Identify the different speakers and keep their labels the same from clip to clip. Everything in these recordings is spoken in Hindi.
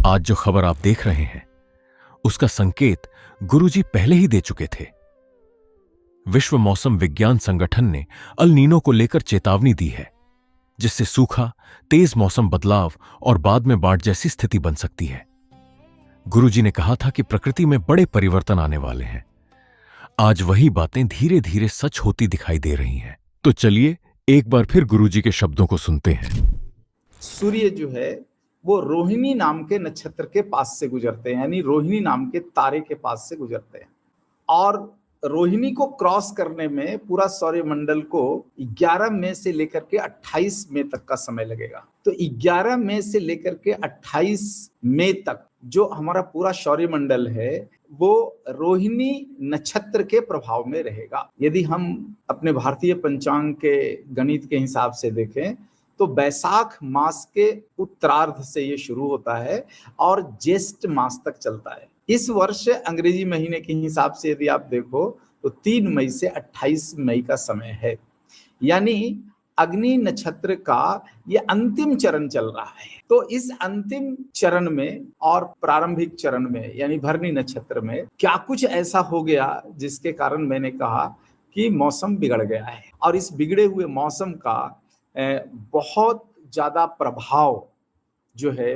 Speaker 1: आज जो खबर आप देख रहे हैं उसका संकेत गुरुजी पहले ही दे चुके थे। विश्व मौसम विज्ञान संगठन ने अल नीनो को लेकर चेतावनी दी है, जिससे सूखा, तेज मौसम बदलाव और बाद में बाढ़ जैसी स्थिति बन सकती है। गुरुजी ने कहा था कि प्रकृति में बड़े परिवर्तन आने वाले हैं। आज वही बातें धीरे धीरे सच होती दिखाई दे रही हैं। तो चलिए एक बार फिर गुरुजी के शब्दों को सुनते हैं।
Speaker 2: सूर्य जो है वो रोहिणी नाम के नक्षत्र के पास से गुजरते हैं, यानी रोहिणी नाम के तारे के पास से गुजरते हैं। और रोहिणी को क्रॉस करने में पूरा सौरमंडल को 11 मई से लेकर के 28 मई तक का समय लगेगा। तो 11 मई से लेकर के 28 मई तक जो हमारा पूरा सौरमंडल है वो रोहिणी नक्षत्र के प्रभाव में रहेगा। यदि हम अपने भारतीय पंचांग के गणित के हिसाब से देखें तो बैसाख मास के उत्तरार्ध से ये शुरू होता है और ज्येष्ठ मास तक चलता है। इस वर्ष अंग्रेजी महीने के हिसाब से यदि आप देखो तो 3 मई से 28 मई का समय है, यानी अग्नि नक्षत्र का ये अंतिम चरण चल रहा है। तो इस अंतिम चरण में और प्रारंभिक चरण में यानी भरणी नक्षत्र में क्या कुछ ऐसा हो गया जिसके कारण मैंने कहा कि मौसम बिगड़ गया है। और इस बिगड़े हुए मौसम का बहुत ज्यादा प्रभाव जो है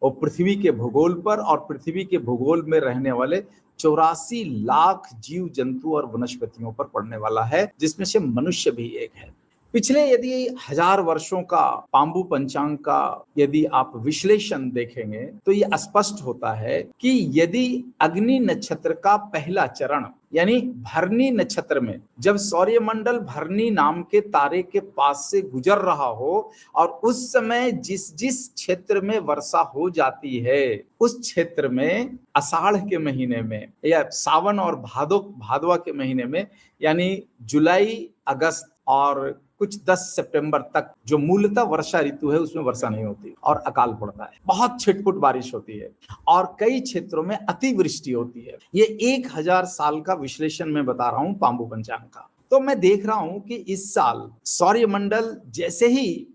Speaker 2: वो पृथ्वी के भूगोल पर और पृथ्वी के भूगोल में रहने वाले 84 लाख जीव जंतु और वनस्पतियों पर पड़ने वाला है, जिसमें से मनुष्य भी एक है। पिछले यदि 1000 वर्षों का पाम्बु पंचांग का यदि आप विश्लेषण देखेंगे तो ये स्पष्ट होता है कि यदि अग्नि नक्षत्र का पहला चरण यानी भरणी नक्षत्र में जब सौरमंडल भरणी नाम के तारे के पास से गुजर रहा हो और उस समय जिस जिस क्षेत्र में वर्षा हो जाती है उस क्षेत्र में आषाढ़ के महीने में या सावन और भादवा के महीने में यानी जुलाई, अगस्त और कुछ 10 सितंबर तक जो मूलतः वर्षा ऋतु है उसमें वर्षा नहीं होती और अकाल पड़ता है, बहुत छिटपुट बारिश होती है और कई क्षेत्रों में अतिवृष्टि होती है। ये 1000 साल का विश्लेषण मैं बता रहा हूं पाम्बु पंचांग का। तो मैं देख रहा हूं कि इस साल सौरमंडल जैसे ही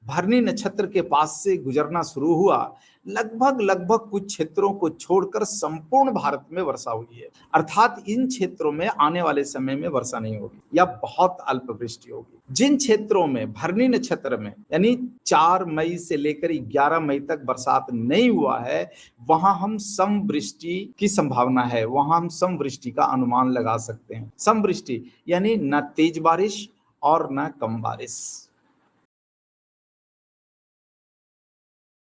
Speaker 2: भरणी नक्षत्र के पास से गुजरना शुरू हुआ, लगभग कुछ क्षेत्रों को छोड़कर संपूर्ण भारत में वर्षा हुई है। अर्थात इन क्षेत्रों में आने वाले समय में वर्षा नहीं होगी या बहुत अल्प वृष्टि होगी। जिन क्षेत्रों में भरणी नक्षत्र में यानी 4 मई से लेकर 11 मई तक बरसात नहीं हुआ है वहां हम समवृष्टि की संभावना है, वहां हम समवृष्टि का अनुमान लगा सकते हैं। समवृष्टि यानी न तेज बारिश और न कम बारिश।